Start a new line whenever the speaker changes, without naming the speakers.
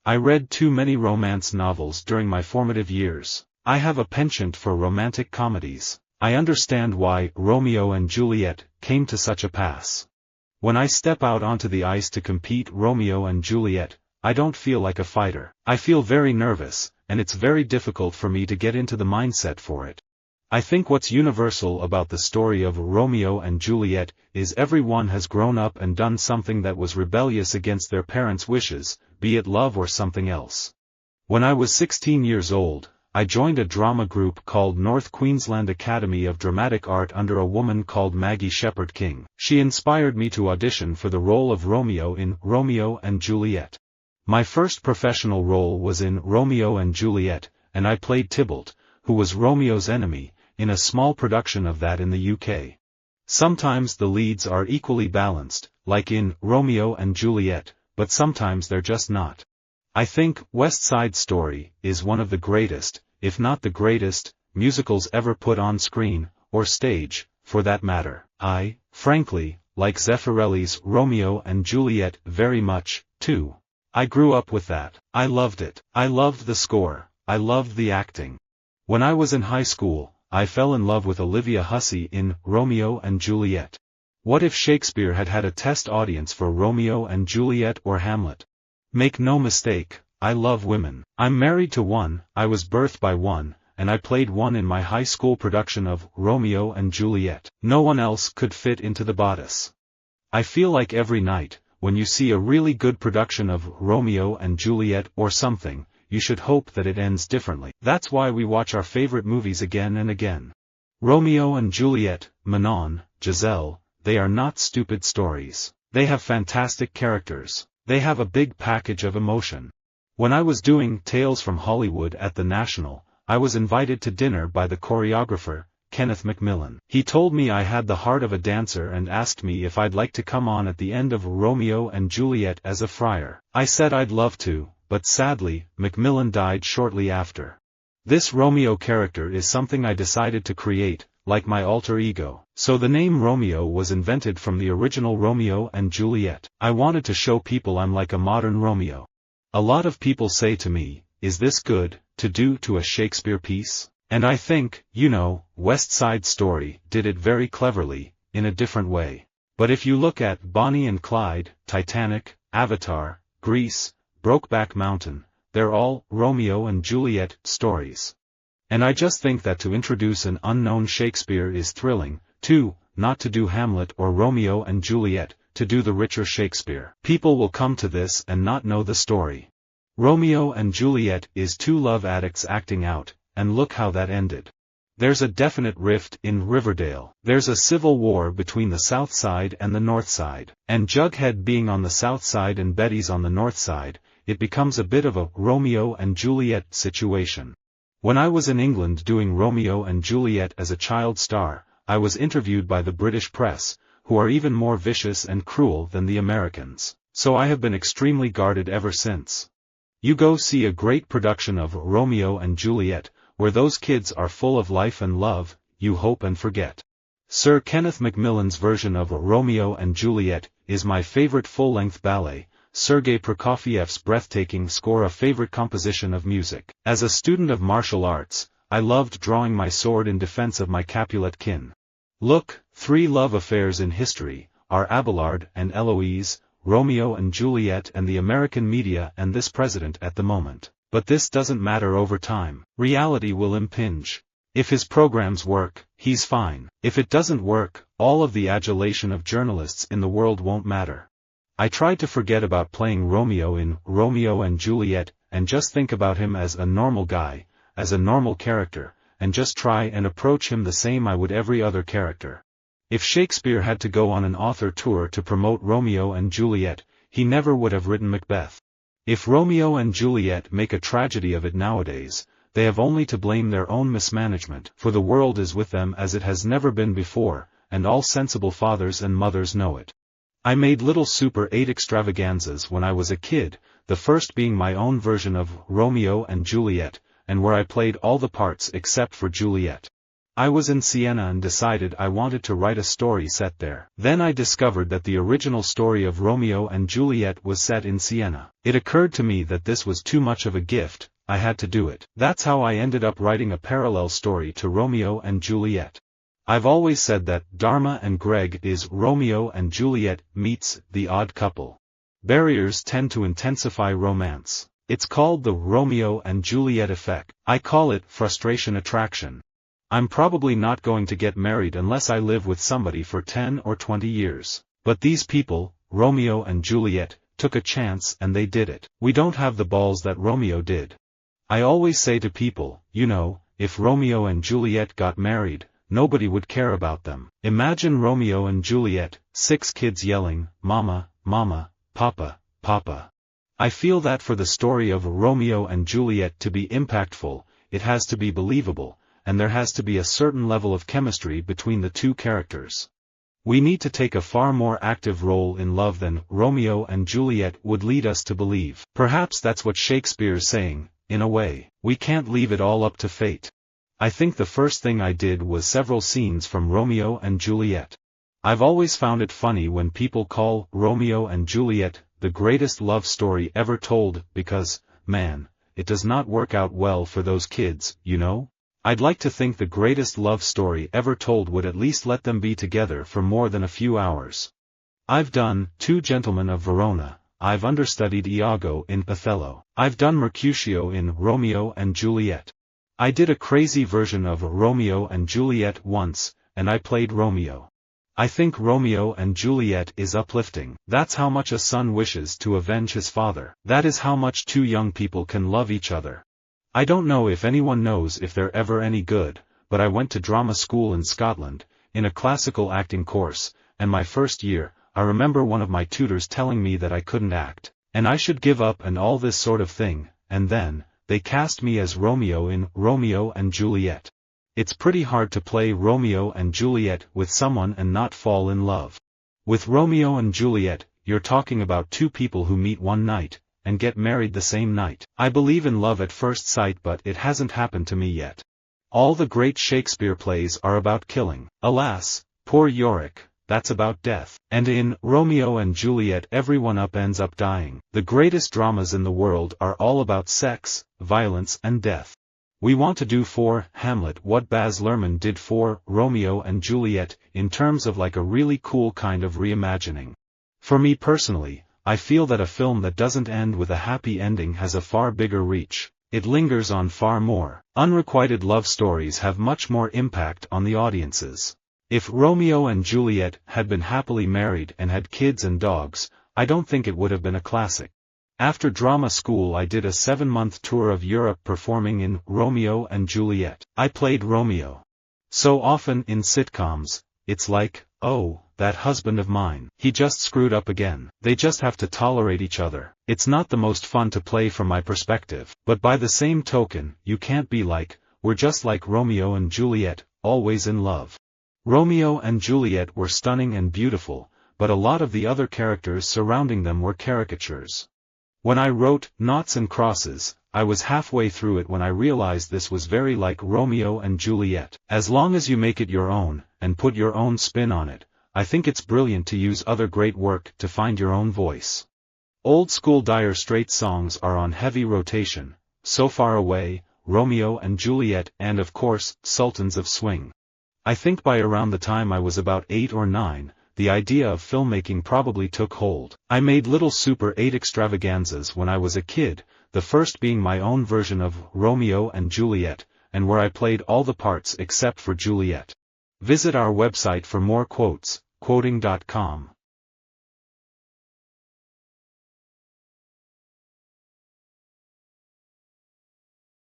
I read too many romance novels during my formative years. I have a penchant for romantic comedies. I understand why Romeo and Juliet came to such a pass. When I step out onto the ice to compete Romeo and Juliet, I don't feel like a fighter. I feel very nervous, and it's very difficult for me to get into the mindset for it. I think what's universal about the story of Romeo and Juliet is everyone has grown up and done something that was rebellious against their parents' wishes, be it love or something else. When I was 16 years old, I joined a drama group called North Queensland Academy of Dramatic Art under a woman called Maggie Shepherd King. She inspired me to audition for the role of Romeo in Romeo and Juliet. My first professional role was in Romeo and Juliet, and I played Tybalt, who was Romeo's enemy, in a small production of that in the UK. Sometimes the leads are equally balanced, like in Romeo and Juliet, but sometimes they're just not. I think West Side Story is one of the greatest, if not the greatest, musicals ever put on screen, or stage, for that matter. I, frankly, like Zeffirelli's Romeo and Juliet very much, too. I grew up with that. I loved it. I loved the score. I loved the acting. When I was in high school, I fell in love with Olivia Hussey in Romeo and Juliet. What if Shakespeare had had a test audience for Romeo and Juliet or Hamlet? Make no mistake, I love women. I'm married to one, I was birthed by one, and I played one in my high school production of Romeo and Juliet. No one else could fit into the bodice. I feel like every night, when you see a really good production of Romeo and Juliet or something, you should hope that it ends differently. That's why we watch our favorite movies again and again. Romeo and Juliet, Manon, Giselle, they are not stupid stories. They have fantastic characters. They have a big package of emotion. When I was doing Tales from Hollywood at the National, I was invited to dinner by the choreographer, Kenneth Macmillan. He told me I had the heart of a dancer and asked me if I'd like to come on at the end of Romeo and Juliet as a friar. I said I'd love to, but sadly, Macmillan died shortly after. This Romeo character is something I decided to create, like my alter ego. So the name Romeo was invented from the original Romeo and Juliet. I wanted to show people I'm like a modern Romeo. A lot of people say to me, is this good, to do to a Shakespeare piece? And I think, West Side Story did it very cleverly, in a different way. But if you look at Bonnie and Clyde, Titanic, Avatar, Grease, Brokeback Mountain, they're all Romeo and Juliet stories. And I just think that to introduce an unknown Shakespeare is thrilling, too, not to do Hamlet or Romeo and Juliet, to do the richer Shakespeare. People will come to this and not know the story. Romeo and Juliet is two love addicts acting out, and look how that ended. There's a definite rift in Riverdale. There's a civil war between the South Side and the North Side. And Jughead being on the South Side and Betty's on the North Side, it becomes a bit of a Romeo and Juliet situation. When I was in England doing Romeo and Juliet as a child star, I was interviewed by the British press, who are even more vicious and cruel than the Americans. So I have been extremely guarded ever since. You go see a great production of Romeo and Juliet, where those kids are full of life and love, you hope and forget. Sir Kenneth Macmillan's version of Romeo and Juliet is my favorite full-length ballet, Sergei Prokofiev's breathtaking score a favorite composition of music. As a student of martial arts, I loved drawing my sword in defense of my Capulet kin. Look, 3 love affairs in history, are Abelard and Eloise, Romeo and Juliet and the American media and this president at the moment. But this doesn't matter over time. Reality will impinge. If his programs work, he's fine. If it doesn't work, all of the adulation of journalists in the world won't matter. I tried to forget about playing Romeo in Romeo and Juliet, and just think about him as a normal guy, as a normal character, and just try and approach him the same I would every other character. If Shakespeare had to go on an author tour to promote Romeo and Juliet, he never would have written Macbeth. If Romeo and Juliet make a tragedy of it nowadays, they have only to blame their own mismanagement, for the world is with them as it has never been before, and all sensible fathers and mothers know it. I made little Super 8 extravaganzas when I was a kid, the first being my own version of Romeo and Juliet, and where I played all the parts except for Juliet. I was in Siena and decided I wanted to write a story set there. Then I discovered that the original story of Romeo and Juliet was set in Siena. It occurred to me that this was too much of a gift, I had to do it. That's how I ended up writing a parallel story to Romeo and Juliet. I've always said that Dharma and Greg is Romeo and Juliet meets The Odd Couple. Barriers tend to intensify romance. It's called the Romeo and Juliet effect. I call it frustration attraction. I'm probably not going to get married unless I live with somebody for 10 or 20 years. But these people, Romeo and Juliet, took a chance and they did it. We don't have the balls that Romeo did. I always say to people, you know, if Romeo and Juliet got married, nobody would care about them. Imagine Romeo and Juliet, 6 kids yelling, Mama, Mama, Papa, Papa. I feel that for the story of Romeo and Juliet to be impactful, it has to be believable, and there has to be a certain level of chemistry between the two characters. We need to take a far more active role in love than Romeo and Juliet would lead us to believe. Perhaps that's what Shakespeare's saying, in a way. We can't leave it all up to fate. I think the first thing I did was several scenes from Romeo and Juliet. I've always found it funny when people call Romeo and Juliet the greatest love story ever told because, man, it does not work out well for those kids, you know? I'd like to think the greatest love story ever told would at least let them be together for more than a few hours. I've done Two Gentlemen of Verona, I've understudied Iago in Othello, I've done Mercutio in Romeo and Juliet. I did a crazy version of Romeo and Juliet once, and I played Romeo. I think Romeo and Juliet is uplifting. That's how much a son wishes to avenge his father. That is how much two young people can love each other. I don't know if anyone knows if they're ever any good, but I went to drama school in Scotland, in a classical acting course, and my first year, I remember one of my tutors telling me that I couldn't act, and I should give up and all this sort of thing, and then, they cast me as Romeo in Romeo and Juliet. It's pretty hard to play Romeo and Juliet with someone and not fall in love. With Romeo and Juliet, you're talking about two people who meet one night, and get married the same night. I believe in love at first sight, but it hasn't happened to me yet. All the great Shakespeare plays are about killing. Alas, poor Yorick, that's about death. And in Romeo and Juliet everyone ends up dying. The greatest dramas in the world are all about sex, violence and death. We want to do for Hamlet what Baz Luhrmann did for Romeo and Juliet, in terms of like a really cool kind of reimagining. For me personally, I feel that a film that doesn't end with a happy ending has a far bigger reach. It lingers on far more. Unrequited love stories have much more impact on the audiences. If Romeo and Juliet had been happily married and had kids and dogs, I don't think it would have been a classic. After drama school I did a 7-month tour of Europe performing in Romeo and Juliet. I played Romeo. So often in sitcoms, it's like, oh, that husband of mine, he just screwed up again. They just have to tolerate each other. It's not the most fun to play from my perspective, but by the same token, you can't be like, we're just like Romeo and Juliet, always in love. Romeo and Juliet were stunning and beautiful, but a lot of the other characters surrounding them were caricatures. When I wrote Noughts and Crosses, I was halfway through it when I realized this was very like Romeo and Juliet. As long as you make it your own, and put your own spin on it, I think it's brilliant to use other great work to find your own voice. Old school Dire Straits songs are on heavy rotation, So Far Away, Romeo and Juliet and of course, Sultans of Swing. I think by around the time I was about 8 or 9, the idea of filmmaking probably took hold. I made little Super 8 extravaganzas when I was a kid, the first being my own version of Romeo and Juliet, and where I played all the parts except for Juliet. Visit our website for more quotes, quoting.com.